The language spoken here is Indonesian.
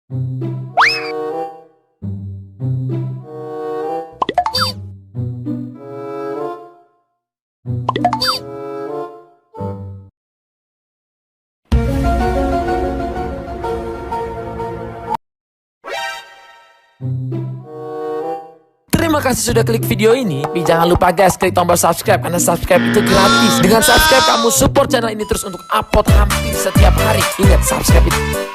Terima kasih sudah klik video ini. Tapi jangan lupa guys, klik tombol subscribe karena subscribe itu gratis. Dengan subscribe kamu support channel ini terus untuk upload hampir setiap hari. Ingat, subscribe itu